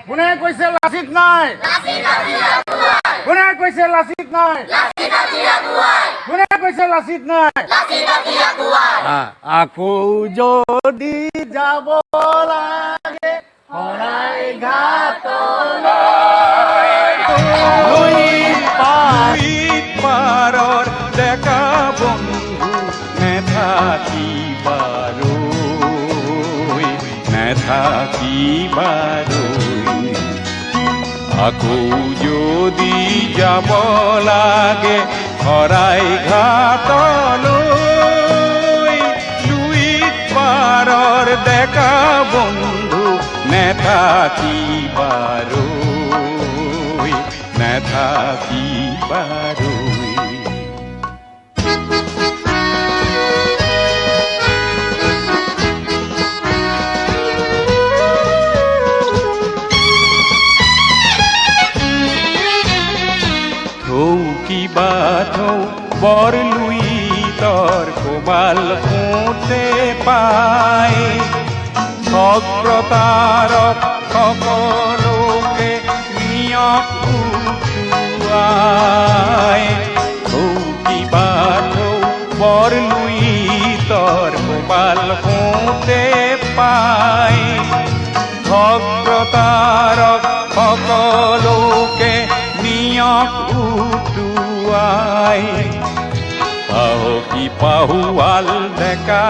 কোনে কৈছে লাচিত নাই? কোনে কৈছে লাচিত নাই? কোনে কৈছে লাচিত নাই? আকৌ যদি যাব লাগে শৰাইঘাটলৈ পাৰৰ ডেকা বন্ধু নেথাকিবাৰৈ আকৌ যদি যাব লাগে শৰাইঘাটলৈ লুইত পাৰৰ ডেকা বন্ধু নেথাকিবাৰৈ কিবা থৌ বৰ লুইতৰ কোবাল ফুটে পায় ভক্ৰতাৰক সকলোকে নিয়ক উঠুৱাই থৌ কিবা থৌ বৰ লুইতৰ কোবাল ফুটে পায় ভক্ৰতাৰক সকলোকে নিয়ক উঠুৱাই সাহসী পাহুৱাল ডেকা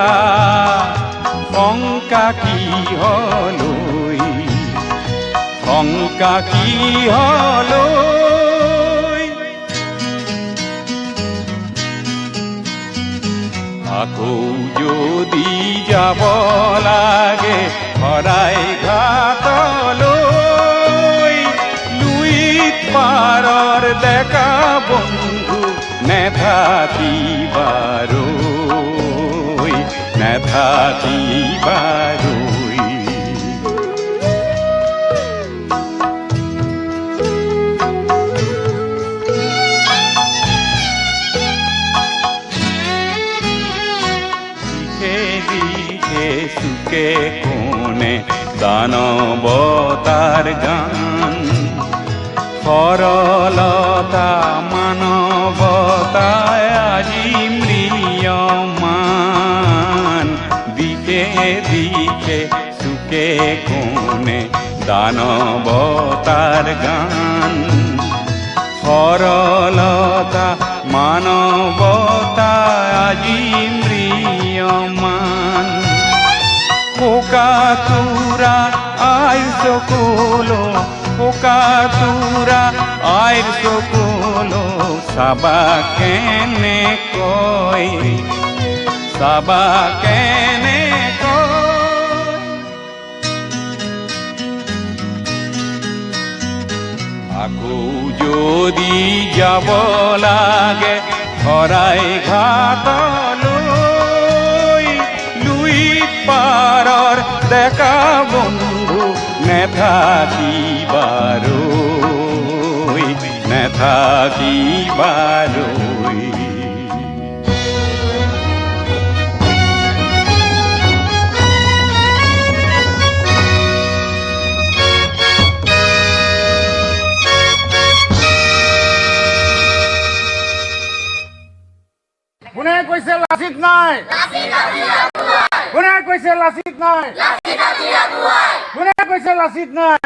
শংকা কিহলৈ আকৌ যদি যাব লাগে শৰাইঘাটলৈ লুইত পাৰৰ ডেকা বন্ধু নেথাকিবাৰৈ দিশে চুকে কোণে দানৱতাৰ গান সৰলতা মানৱতায় আজি ম্ৰিয়মান দিশে দিশে চুকে কোণে দানৱতাৰ গান সৰলতা মানৱতা আজি ম্ৰিয়মান পোকাতুৰা আইৰ চকুলো পোকাতুৰা আইৰ চকুলো চাবা কেনেকৈ আকৌ যদি যাব লাগে শৰাইঘাটলৈ লুইত পাৰৰ ডেকা বন্ধু নেথাকিবাৰৈ কোনে কৈছে লাচিত নাই? কোনে কৈছে লাচিত নাই? কোনে কৈছে লাচিত নাই?